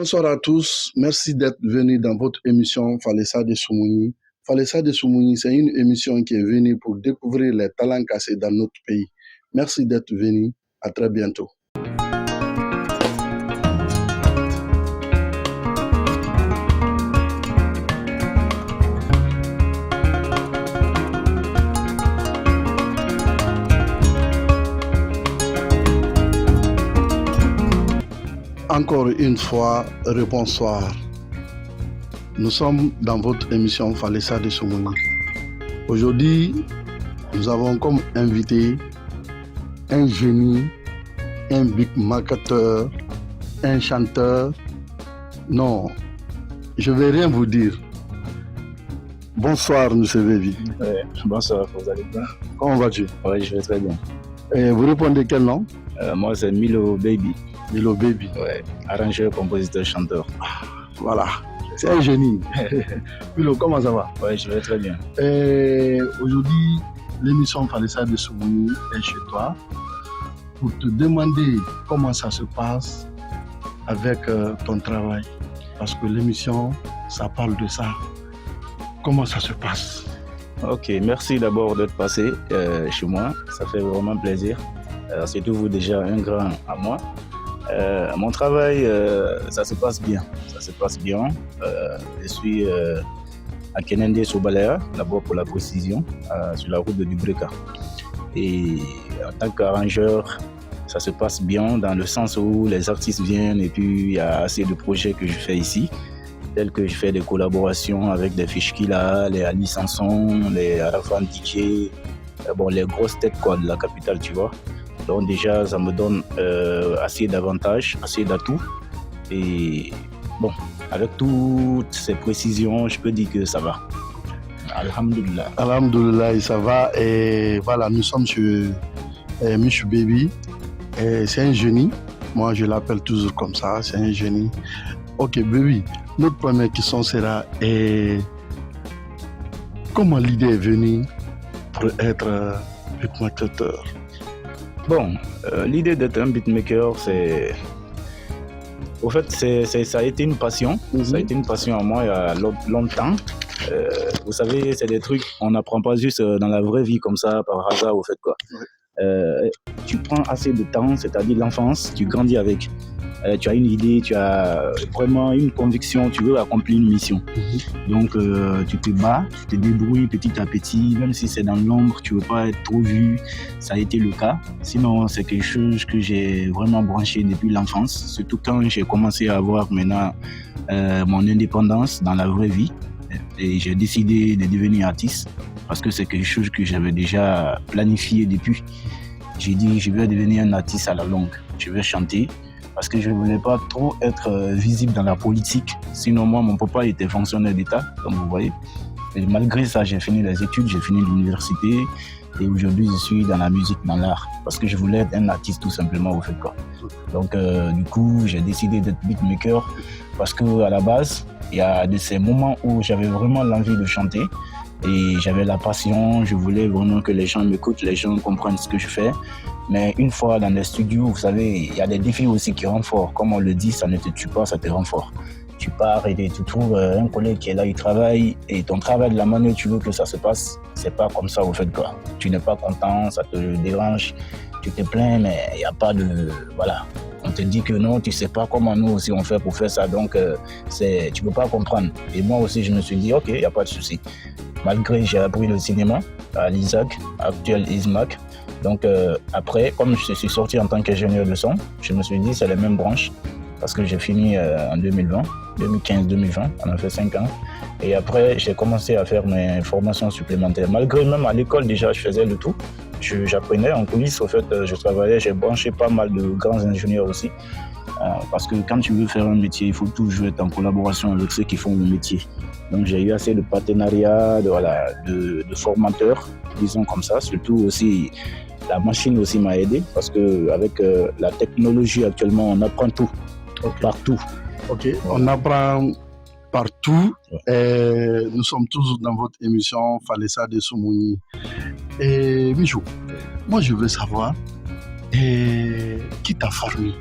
Bonsoir à tous. Merci d'être venus dans votre émission Falessa de Soumouni. Falessa de Soumouni, c'est une émission qui est venue pour découvrir les talents cassés dans notre pays. Merci d'être venus. À très bientôt. Encore une fois, bonsoir. Nous sommes dans votre émission Falessa de Soumouni. Aujourd'hui, nous avons comme invité un génie, un big marketeur, un chanteur. Non, je ne vais rien vous dire. Bonsoir, M. Vévi. Bonsoir, vous allez bien? Comment vas-tu? Oui, je vais très bien. Et vous répondez quel nom? Moi, c'est Milo Baby. Milo Baby. Ouais, arrangeur, compositeur, chanteur. Voilà, c'est un génie. Milo, comment ça va? Oui, je vais très bien. Et aujourd'hui, l'émission Falessa de Soumouni est chez toi pour te demander comment ça se passe avec ton travail. Parce que l'émission, ça parle de ça. Comment ça se passe? Ok, merci d'abord d'être passé chez moi. Ça fait vraiment plaisir. Surtout vous déjà un grand à moi. Mon travail, ça se passe bien. Ça se passe bien. Je suis à Kenende Sobalea, là-bas pour la précision, sur la route de Dubreka. Et en tant qu'arrangeur, ça se passe bien dans le sens où les artistes viennent et puis il y a assez de projets que je fais ici, tels que je fais des collaborations avec des Fishkila, les Ali Sanson, les Arafan DJ, les grosses têtes quoi, de la capitale, tu vois. Donc déjà, ça me donne assez d'avantages, assez d'atouts. Et bon, avec toutes ces précisions, je peux dire que ça va. Alhamdulillah. Alhamdulillah, ça va. Et voilà, nous sommes chez Michou Baby. C'est un génie. Moi, je l'appelle toujours comme ça. C'est un génie. Ok, Baby. Notre première question sera comment l'idée est venue pour être beatmaker? Bon, l'idée d'être un beatmaker, au fait, ça a été une passion. Ça a été une passion à moi il y a longtemps. Vous savez, c'est des trucs qu'on n'apprend pas juste dans la vraie vie comme ça, par hasard, au fait, quoi. Tu prends assez de temps, c'est-à-dire l'enfance, tu grandis avec. Tu as une idée, tu as vraiment une conviction, tu veux accomplir une mission. Donc, tu te bats, tu te débrouilles petit à petit, même si c'est dans l'ombre, tu ne veux pas être trop vu. Ça a été le cas. Sinon, c'est quelque chose que j'ai vraiment branché depuis l'enfance, surtout quand j'ai commencé à avoir maintenant mon indépendance dans la vraie vie. Et j'ai décidé de devenir artiste parce que c'est quelque chose que j'avais déjà planifié depuis. J'ai dit, je vais devenir un artiste à la longue. Je vais chanter. Parce que je ne voulais pas trop être visible dans la politique. Sinon, moi, mon papa était fonctionnaire d'État, comme vous voyez. Et malgré ça, j'ai fini les études, j'ai fini l'université. Et aujourd'hui, je suis dans la musique, dans l'art. Parce que je voulais être un artiste, tout simplement, au fait, quoi. Donc, du coup, j'ai décidé d'être beatmaker. Parce qu'à la base, il y a de ces moments où j'avais vraiment l'envie de chanter. Et j'avais la passion, je voulais vraiment que les gens m'écoutent, les gens comprennent ce que je fais. Mais une fois dans les studios, vous savez, il y a des défis aussi qui rendent fort. Comme on le dit, ça ne te tue pas, ça te rend fort. Tu pars et tu trouves un collègue qui est là, il travaille, et ton travail de la manière que tu veux que ça se passe, c'est pas comme ça au fait quoi. Tu n'es pas content, ça te dérange, tu te plains, mais il n'y a pas de... Voilà. On te dit que non, tu sais pas comment nous aussi on fait pour faire ça, donc tu peux pas comprendre. Et moi aussi, je me suis dit, ok, il n'y a pas de souci. Malgré j'ai appris le cinéma à l'ISAC, actuel ISMAC. Donc après, comme je suis sorti en tant qu'ingénieur de son, je me suis dit c'est les mêmes branches parce que j'ai fini en 2020, 2015-2020, on a fait 5 ans. Et après, j'ai commencé à faire mes formations supplémentaires. Malgré même à l'école déjà, je faisais le tout. J'apprenais en coulisses, au fait, je travaillais, j'ai branché pas mal de grands ingénieurs aussi. Parce que quand tu veux faire un métier, il faut toujours être en collaboration avec ceux qui font le métier. Donc j'ai eu assez de partenariats, de formateurs, disons comme ça. Surtout aussi, la machine aussi m'a aidé parce qu'avec la technologie actuellement, on apprend tout, partout. Ok, on apprend partout. Et nous sommes toujours dans votre émission Falessa de Soumouni. Et Michou, moi je veux savoir qui t'a formé.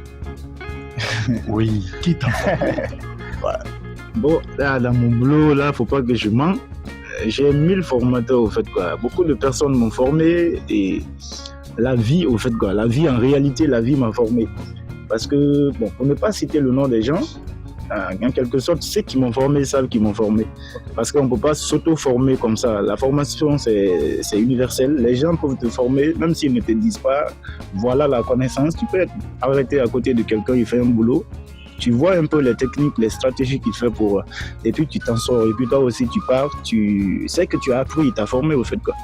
Oui, qui t'a formé? Bon, là, dans mon boulot, là, faut pas que je mens. J'ai 1000 formateurs, au fait, quoi. Beaucoup de personnes m'ont formé et la vie, au fait, quoi. La vie, en réalité, la vie m'a formé. Parce que, bon, pour ne pas citer le nom des gens, en quelque sorte, ceux qui m'ont formé savent qu'ils m'ont formé. Parce qu'on ne peut pas s'auto-former comme ça. La formation, c'est universel. Les gens peuvent te former, même s'ils ne te disent pas, voilà la connaissance. Tu peux être arrêté à côté de quelqu'un, il fait un boulot. Tu vois un peu les techniques, les stratégies qu'il fait pour... Et puis tu t'en sors. Et puis toi aussi, tu pars. Tu sais que tu as appris, il t'a formé, au fait, quoi.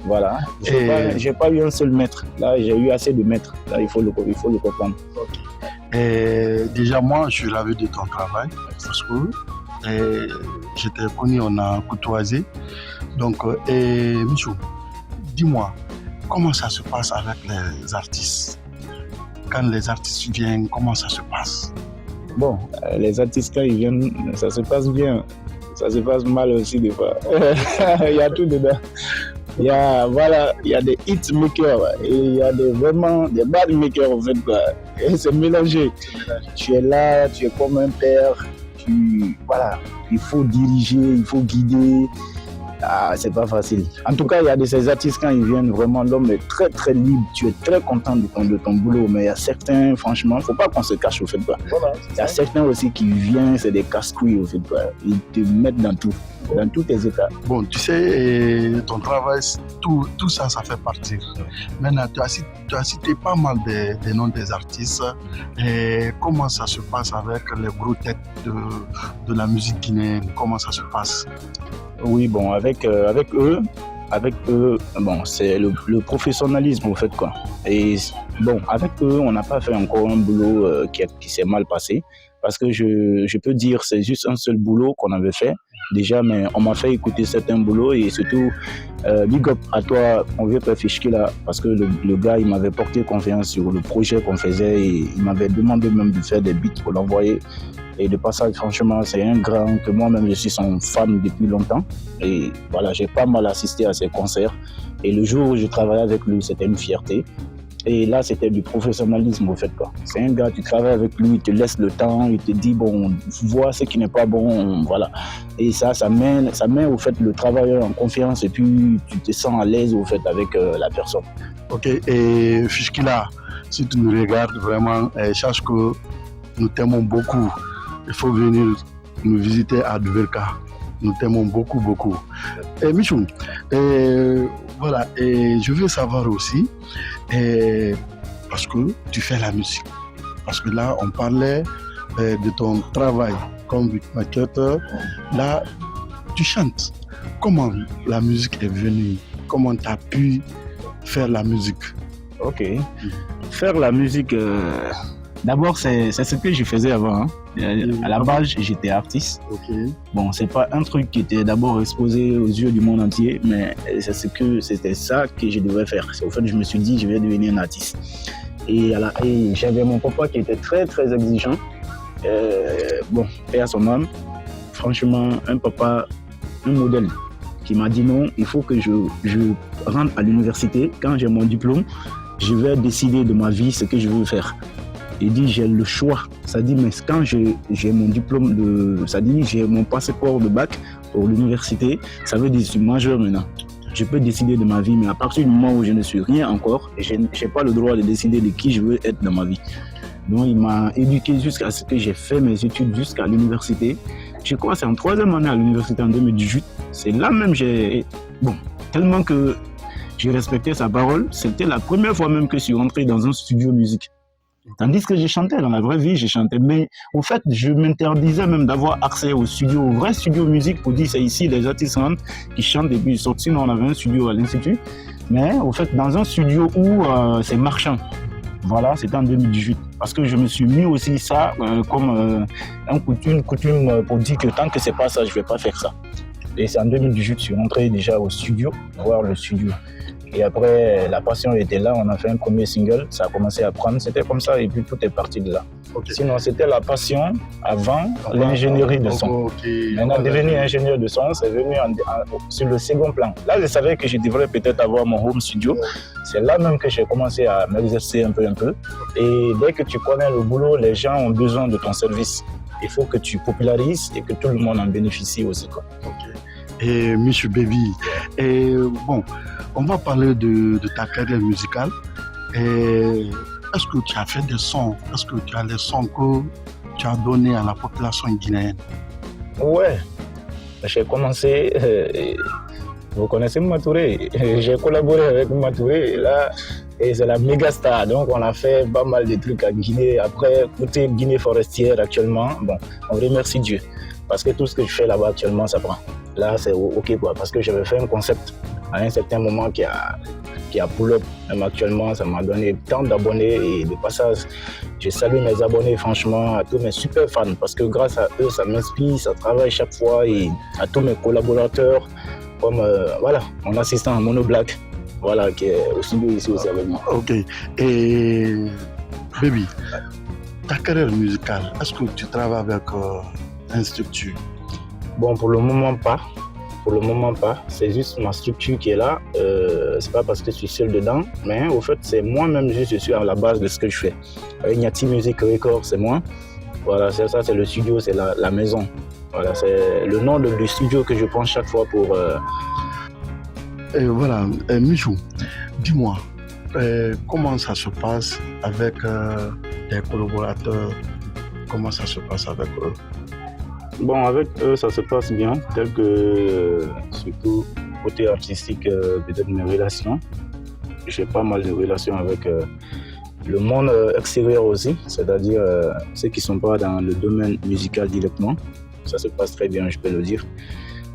Voilà. J'ai pas eu un seul maître. Là, j'ai eu assez de maîtres. Là, il faut le comprendre. Et déjà, moi, je suis ravi de ton travail parce que je t'ai connu, on a côtoyé. Donc, Michou, dis-moi, comment ça se passe avec les artistes? Quand les artistes viennent, comment ça se passe? Bon, les artistes, quand ils viennent, ça se passe bien. Ça se passe mal aussi, des fois. Il y a tout dedans. Il y a des hitmakers et il y a vraiment des bad makers, en fait, quoi. Et c'est mélangé. Tu es là, tu es comme un père. Voilà, il faut diriger, il faut guider. C'est pas facile. En tout cas, il y a de ces artistes, quand ils viennent, vraiment, l'homme est très très libre. Tu es très content de ton boulot. Mais il y a certains, franchement, faut pas qu'on se cache, au fait, quoi. Voilà, il y a certains aussi qui viennent, c'est des casse-couilles, au fait, quoi. Ils te mettent dans tout. Dans tous tes états. Bon, tu sais, ton travail, tout ça, ça fait partie. Maintenant, tu as cité pas mal des noms des artistes. Et comment ça se passe avec les gros têtes de la musique guinéenne? Comment ça se passe? Oui, bon, avec eux, bon, c'est le professionnalisme, au fait, quoi. Et bon, avec eux, on n'a pas fait encore un boulot qui s'est mal passé. Parce que je peux dire, c'est juste un seul boulot qu'on avait fait. Déjà, mais on m'a fait écouter certains boulots et surtout, big up à toi, mon vieux père Fichkila, parce que le gars, il m'avait porté confiance sur le projet qu'on faisait et il m'avait demandé même de faire des beats pour l'envoyer. Et de passage, franchement, c'est un grand que moi-même, je suis son fan depuis longtemps. Et voilà, j'ai pas mal assisté à ses concerts. Et le jour où je travaillais avec lui, c'était une fierté. Et là, c'était du professionnalisme, au fait, quoi. C'est un gars, tu travailles avec lui, il te laisse le temps, il te dit, bon, vois ce qui n'est pas bon, voilà. Et ça met, au fait, le travailleur en confiance et puis tu te sens à l'aise, au fait, avec la personne. Ok, et Fichkila, si tu nous regardes vraiment, sache que nous t'aimons beaucoup. Il faut venir nous visiter à Duverka. Nous t'aimons beaucoup, beaucoup. Et Michou, voilà, et je veux savoir aussi, parce que tu fais la musique. Parce que là, on parlait de ton travail comme beatmaker. Là, tu chantes. Comment la musique est venue? Comment tu as pu faire la musique? Ok. Faire la musique, d'abord, c'est ce que je faisais avant. Hein. À la base, j'étais artiste. Okay. Bon, c'est pas un truc qui était d'abord exposé aux yeux du monde entier, mais c'était ça que je devais faire. Au fait, je me suis dit, je vais devenir un artiste. Et j'avais mon papa qui était très, très exigeant. Bon, paix à son âme. Franchement, un papa, un modèle qui m'a dit non, il faut que je rentre à l'université. Quand j'ai mon diplôme, je vais décider de ma vie, ce que je veux faire. Il dit, j'ai le choix. Ça dit, mais quand j'ai mon diplôme ça dit, j'ai mon passeport de bac pour l'université, ça veut dire que je suis majeur maintenant. Je peux décider de ma vie, mais à partir du moment où je ne suis rien encore, je n'ai pas le droit de décider de qui je veux être dans ma vie. Donc, il m'a éduqué jusqu'à ce que j'ai fait mes études jusqu'à l'université. Je crois que c'est en 3e année à l'université en 2018. C'est là même tellement que j'ai respecté sa parole. C'était la première fois même que je suis rentré dans un studio musique. Tandis que je chantais, dans la vraie vie, je chantais. Mais au fait, je m'interdisais même d'avoir accès au studio, au vrai studio musique, pour dire c'est ici, les artistes rentrent, qui chantent et puis ils sortent. Sinon, on avait un studio à l'Institut. Mais au fait, dans un studio où c'est marchand. Voilà, c'était en 2018. Parce que je me suis mis aussi ça comme une coutume pour dire que tant que c'est pas ça, je vais pas faire ça. Et c'est en 2018 que je suis rentré déjà au studio, voir le studio. Et après, la passion était là, on a fait un premier single, ça a commencé à prendre, c'était comme ça, et puis tout est parti de là. Okay. Sinon, c'était la passion avant l'ingénierie de son. Maintenant, devenu ingénieur de son, c'est venu sur le second plan. Là, je savais que je devrais peut-être avoir mon home studio. C'est là même que j'ai commencé à m'exercer un peu. Et dès que tu connais le boulot, les gens ont besoin de ton service. Il faut que tu popularises et que tout le monde en bénéficie aussi, quoi. Et Michou Baby, et bon, on va parler de ta carrière musicale. Et est-ce que tu as fait des sons? Est-ce que tu as les sons que tu as donnés à la population guinéenne? Ouais, j'ai commencé. Vous connaissez Matouré? J'ai collaboré avec Matouré et c'est la méga star. Donc on a fait pas mal de trucs à Guinée. Après, côté Guinée forestière actuellement, bon, on remercie Dieu. Parce que tout ce que je fais là-bas actuellement, ça prend. Là, c'est OK, quoi. Parce que j'avais fait un concept à un certain moment qui a pull-up. Même actuellement, ça m'a donné tant d'abonnés. Et de passage, je salue mes abonnés, franchement, à tous mes super fans. Parce que grâce à eux, ça m'inspire, ça travaille chaque fois. Et à tous mes collaborateurs, comme voilà, mon assistant Mono Black, voilà, qui est au studio ici aussi avec moi. OK. Et Baby, ta carrière musicale, est-ce que tu travailles avec une structure? Bon, pour le moment pas. C'est juste ma structure qui est là. C'est pas parce que je suis seul dedans, mais au fait, c'est moi-même, je suis à la base de ce que je fais. Ignati Music Record, c'est moi. Voilà, c'est ça, c'est le studio, c'est la maison. Voilà, c'est le nom du studio que je prends chaque fois pour. Et voilà, Michou, dis-moi, comment ça se passe avec tes collaborateurs? Comment ça se passe avec eux? Bon, avec eux, ça se passe bien, tel que, surtout côté artistique, peut-être mes relations. J'ai pas mal de relations avec le monde extérieur aussi, c'est-à-dire ceux qui ne sont pas dans le domaine musical directement. Ça se passe très bien, je peux le dire.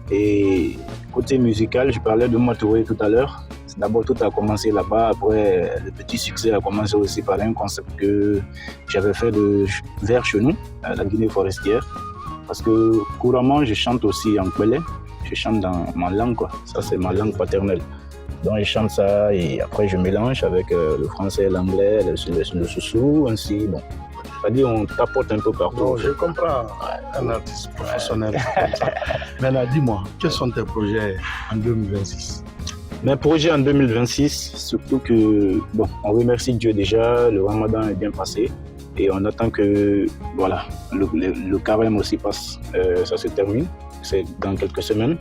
Et côté musical, je parlais de Matouré tout à l'heure. D'abord, tout a commencé là-bas. Après, le petit succès a commencé aussi par un concept que j'avais fait vers chez nous, à la Guinée forestière. Parce que couramment, je chante aussi en Kwélé. Je chante dans ma langue, quoi. Ça, c'est ma langue paternelle. Donc, je chante ça et après, je mélange avec le français, l'anglais, le soussou, ainsi. Bon, c'est-à-dire, on tapote un peu partout. Bon, je comprends, un artiste professionnel. Maintenant, dis-moi, quels sont tes projets en 2026? Mes projets en 2026, surtout que, bon, on remercie Dieu déjà, le Ramadan est bien passé. Et on attend que voilà, le carême aussi passe, ça se termine, c'est dans quelques semaines,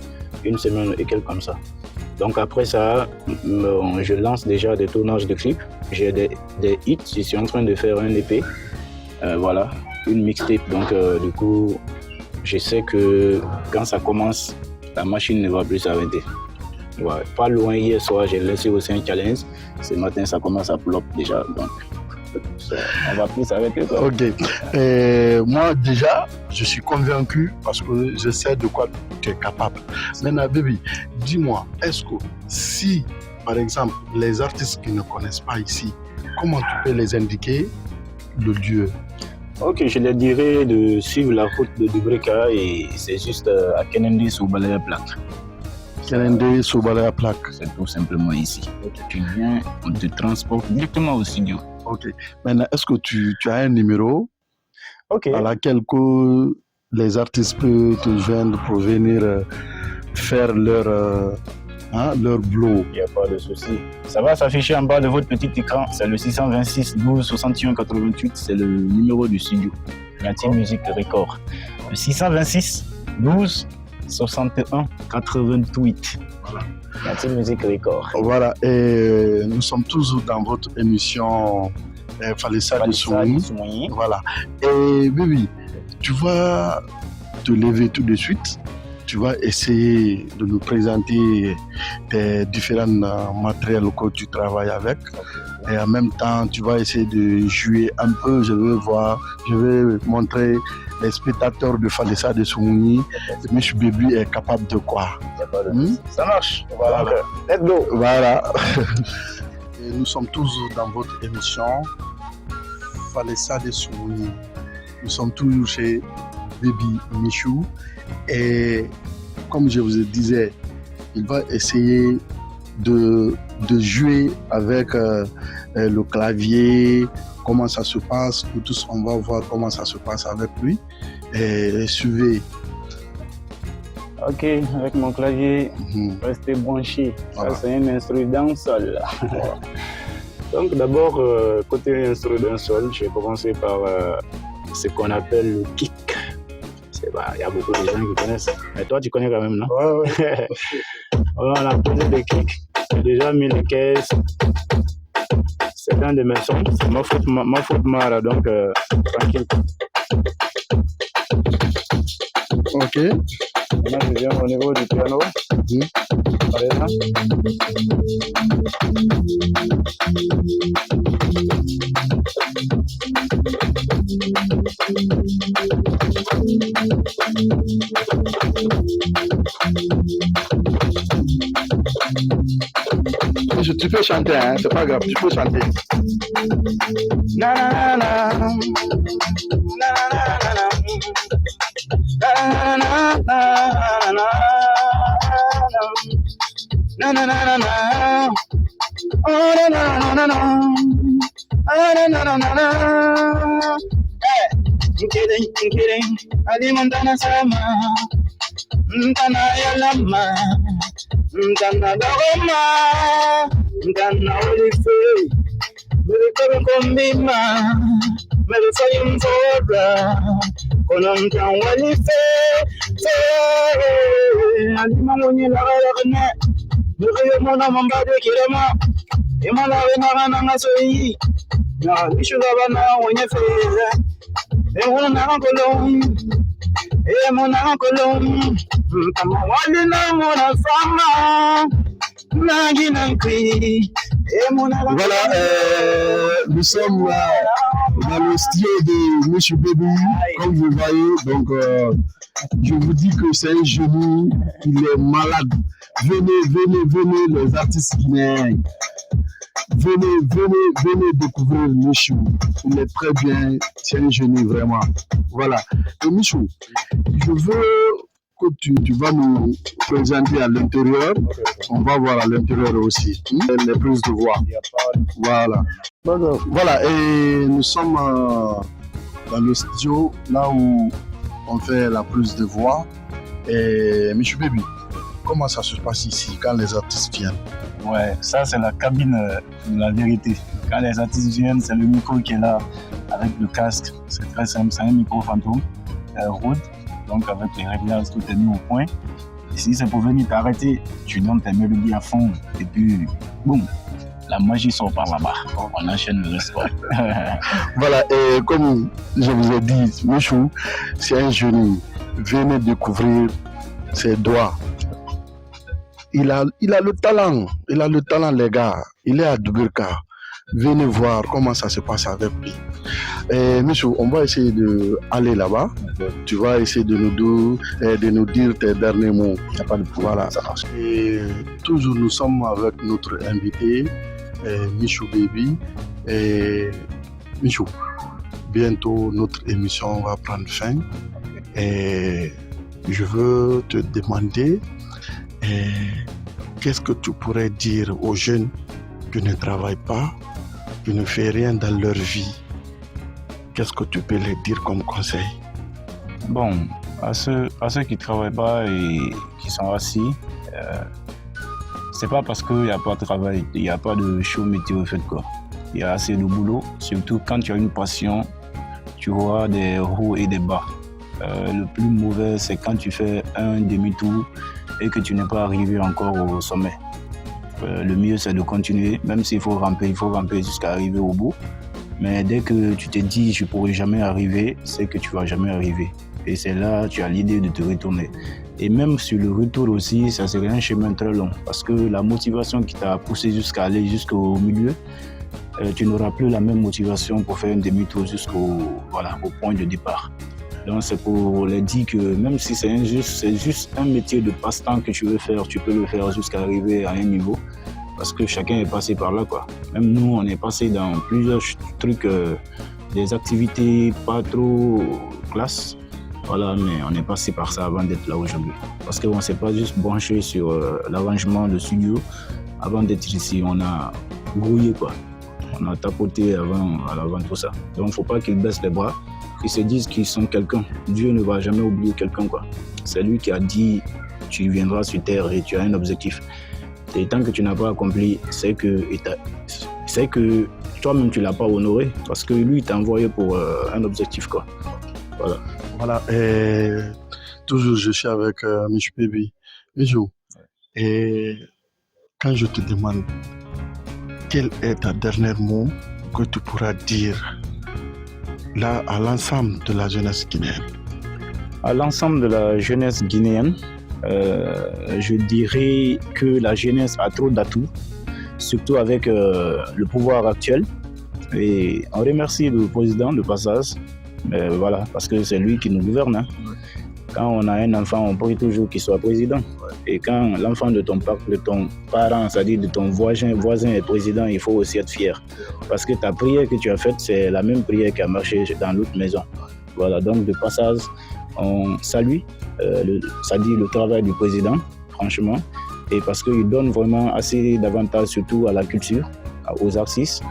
une semaine et quelques comme ça. Donc après ça, je lance déjà des tournages de clips, j'ai des hits, je suis en train de faire un EP, voilà, une mixtape. Donc du coup, je sais que quand ça commence, la machine ne va plus s'arrêter. Ouais, pas loin, hier soir, j'ai laissé aussi un challenge, ce matin ça commence à plop déjà. Donc, on va plus s'arrêter. OK. Moi, déjà, je suis convaincu parce que je sais de quoi tu es capable. Maintenant, Baby, dis-moi, est-ce que si, par exemple, les artistes qui ne connaissent pas ici, comment tu peux les indiquer le lieu? OK, je leur dirais de suivre la route de Dubreka et c'est juste à Kenendi sous Balaya Plaque. Kenendi sous Balaya Plaque. C'est tout simplement ici. Tu viens, on te transporte directement au studio. OK. Maintenant, est-ce que tu as un numéro à laquelle que les artistes peuvent te joindre pour venir faire leur boulot? Il n'y a pas de souci. Ça va s'afficher en bas de votre petit écran. C'est le 626 12 61 88. C'est le numéro du studio. Ignati Music Record. Le 626 12 61 88. Voilà. Ignati Music Record. Voilà, et nous sommes toujours dans votre émission Falessa de Soumouni. Voilà. Et Baby, tu vas te lever tout de suite. Tu vas essayer de nous présenter tes différents matériels que tu travailles avec. Et en même temps, tu vas essayer de jouer un peu. Je vais montrer les spectateurs de Falessa de Soumouni. Michou Baby est capable de quoi? Ça marche. Voilà. Let's go. Voilà. Et nous sommes toujours dans votre émission Falessa de Soumouni. Nous sommes toujours chez Baby Michou. Et comme je vous disais, il va essayer de de jouer avec le clavier, comment ça se passe. Nous tous, on va voir comment ça se passe avec lui. Et suivez. Ok, avec mon clavier, restez branché. Voilà. Ça, c'est un instrument sol. Donc d'abord, côté instrument sol, je vais commencer par ce qu'on appelle le kick. Il y a beaucoup de gens qui connaissent. Mais toi, tu connais quand même, non? Ouais. On a posé des kicks. J'ai déjà mis les caisses. C'est un de mes sons. C'est ma faute mara, donc tranquille. Ok. Maintenant, je viens au niveau du piano. Par exemple. Tu peux chanter, hein? C'est pas grave, tu peux chanter. Na na na na na na na na na na na na na na na na na oh na na na na na na na na kidding alimantana sama mtana yalama mtana dogoma mtana olife Mereka kombima, mereka yung fora, konon kang walife, alima ngunyi lakalakane, mereka mo na mambade kirama, imalawe na kanangasoyi, na ishuga na ngunyi fera, muna kolong, muna kolong, tamawali na muna fama, nagi nankwi. Voilà, nous sommes dans le studio de Michou Baby, comme vous voyez. Donc, je vous dis que c'est un génie, il est malade. Venez, les artistes guinéens. Venez découvrir Michou. Il est très bien, c'est un génie vraiment. Voilà. Et Michou, je veux que tu vas nous présenter à l'intérieur. On va voir à l'intérieur aussi les prises de voix. Voilà. Voilà, et nous sommes dans le studio, là où on fait la prise de voix. Et Michou Baby, comment ça se passe ici quand les artistes viennent? Ouais, ça c'est la cabine de la vérité. Quand les artistes viennent, c'est le micro qui est là avec le casque. C'est très simple, c'est un micro fantôme, Rode. Donc avec les réglages, tout est mis au point. Et si c'est pour venir t'arrêter, tu donnes tes mélodies à fond et puis boum, la magie sort par là-bas. On enchaîne le reste. Voilà, et comme je vous ai dit, Michou, c'est un génie. Venez découvrir ses doigts. Il a le talent, les gars. Il est à Duburka. Venez voir comment ça se passe avec lui. Et Michou, on va essayer d'aller là-bas. Tu vas essayer de nous dire tes derniers mots. Il n'y a pas de problème. Voilà, ça marche. Et toujours, nous sommes avec notre invité, Michou Baby. Et Michou, bientôt notre émission va prendre fin. Et je veux te demander qu'est-ce que tu pourrais dire aux jeunes qui ne travaillent pas, qui ne font rien dans leur vie. Qu'est-ce que tu peux leur dire comme conseil? Bon, à ceux qui ne travaillent pas et qui sont assis, c'est pas parce qu'il n'y a pas de travail, il n'y a pas de show métier au fait quoi. Il y a assez de boulot, surtout quand tu as une passion, tu vois des hauts et des bas. Le plus mauvais, c'est quand tu fais un demi-tour et que tu n'es pas arrivé encore au sommet. Le mieux, c'est de continuer, même s'il faut ramper jusqu'à arriver au bout. Mais dès que tu te dis je ne pourrai jamais arriver, c'est que tu ne vas jamais arriver. Et c'est là que tu as l'idée de te retourner. Et même sur le retour aussi, ça serait un chemin très long. Parce que la motivation qui t'a poussé jusqu'à aller jusqu'au milieu, tu n'auras plus la même motivation pour faire un demi-tour jusqu'au au point de départ. Donc c'est pour les dire que même si c'est juste un métier de passe-temps que tu veux faire, tu peux le faire jusqu'à arriver à un niveau. Parce que chacun est passé par là, quoi. Même nous, on est passé dans plusieurs trucs, des activités pas trop classe. Voilà, mais on est passé par ça avant d'être là aujourd'hui. Parce qu'on ne s'est pas juste branché sur l'arrangement de studio, avant d'être ici, on a grouillé, quoi. On a tapoté avant tout ça. Donc, il ne faut pas qu'ils baissent les bras, qu'ils se disent qu'ils sont quelqu'un. Dieu ne va jamais oublier quelqu'un, quoi. C'est lui qui a dit, tu viendras sur terre et tu as un objectif. Et tant que tu n'as pas accompli, c'est que toi-même, tu ne l'as pas honoré, parce que lui, il t'a envoyé pour un objectif, quoi. Voilà. Voilà. Et toujours, je suis avec M. Baby. Mijou, et quand je te demande quel est ta dernier mot que tu pourras dire là à l'ensemble de la jeunesse guinéenne? À l'ensemble de la jeunesse guinéenne, je dirais que la jeunesse a trop d'atouts, surtout avec le pouvoir actuel. Et on remercie le président de passage, voilà, parce que c'est lui qui nous gouverne. Hein. Quand on a un enfant, on prie toujours qu'il soit président. Et quand l'enfant de ton parent, c'est-à-dire de ton voisin est président, il faut aussi être fier. Parce que ta prière que tu as faite, c'est la même prière qui a marché dans l'autre maison. Voilà, donc de passage, on salue le travail du président, franchement. Et parce qu'il donne vraiment assez d'avantages, surtout à la culture, aux artistes.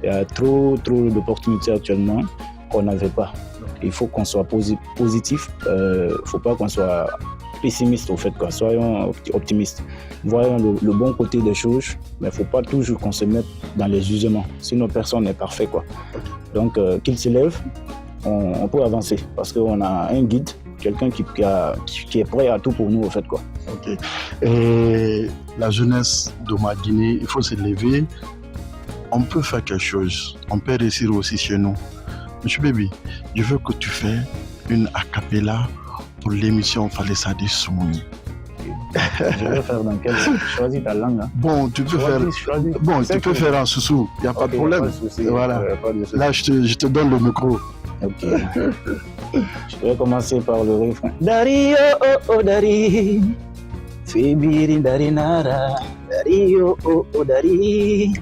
Il y a trop d'opportunités actuellement qu'on n'avait pas. Il faut qu'on soit positif, il ne faut pas qu'on soit pessimiste au fait, quoi. Soyons optimistes. Voyons le bon côté des choses, mais il ne faut pas toujours qu'on se mette dans les jugements. Sinon, personne n'est parfait, quoi. Donc, qu'il se lève, on peut avancer parce qu'on a un guide, quelqu'un qui est prêt à tout pour nous, au fait, quoi. Ok. Et la jeunesse de ma Guinée, il faut se lever. On peut faire quelque chose. On peut réussir aussi chez nous. Monsieur Baby, je veux que tu fasses une a cappella pour l'émission Fallait ça de Soumouni. Je vais faire dans quel sens? Choisis ta langue. Hein. Bon, tu peux faire en sous-sous, il n'y a pas de problème. Voilà. Là, je te donne le micro. Ok. Je vais commencer par le refrain. Dari oh dari, Fibiri dari nara, dari oh dari.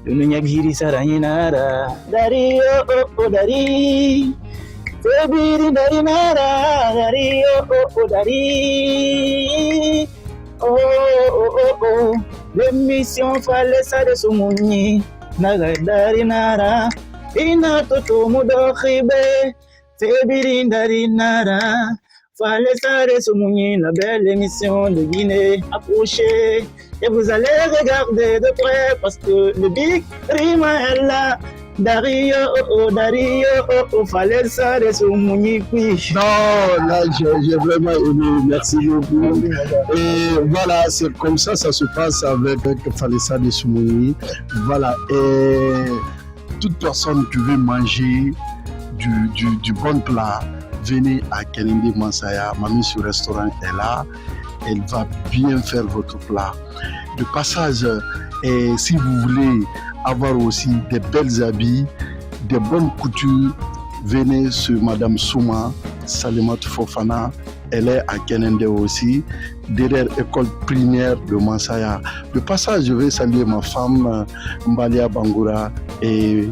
Dunia giri sarangin nara, dari oh dari, Fibiri dari nara, dari oh dari. Oh, l'émission Fallait ça de Soumouni, naga dari nara, ina toto mudo khibe, Fibiri dari nara. Fallait ça de Soumouni, la belle émission de Guinée. Approchez et vous allez regarder de près parce que le big rima est là. Dario, fallait ça de Soumouni. Non, là j'ai vraiment aimé, merci beaucoup. Et voilà, c'est comme ça se passe avec Fallait ça de Soumouni. Voilà, et toute personne qui veut manger du bon plat, venez à Kenindi Mansaya, Mamie sur restaurant est là, elle va bien faire votre plat. De passage, et si vous voulez avoir aussi des belles habits, des bonnes coutures, venez sur Madame Souma, Salimat Fofana, elle est à Kenende aussi, derrière l'école primaire de Mansaya. De passage, je vais saluer ma femme Mbalia Bangoura et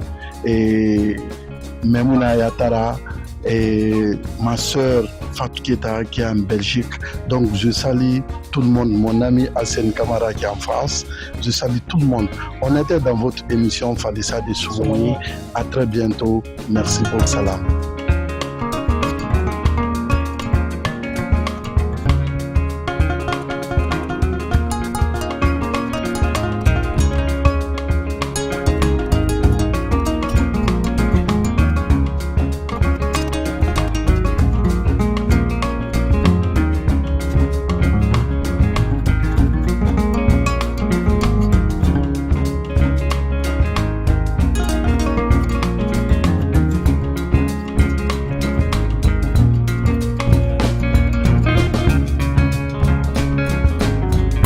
Memouna Yatara, et ma soeur Fatou Keita qui est en Belgique. Donc je salue tout le monde, mon ami Hassan Kamara qui est en France, je salue tout le monde. On était dans votre émission Fallait ça de Soumouni. À très bientôt, merci pour le salam.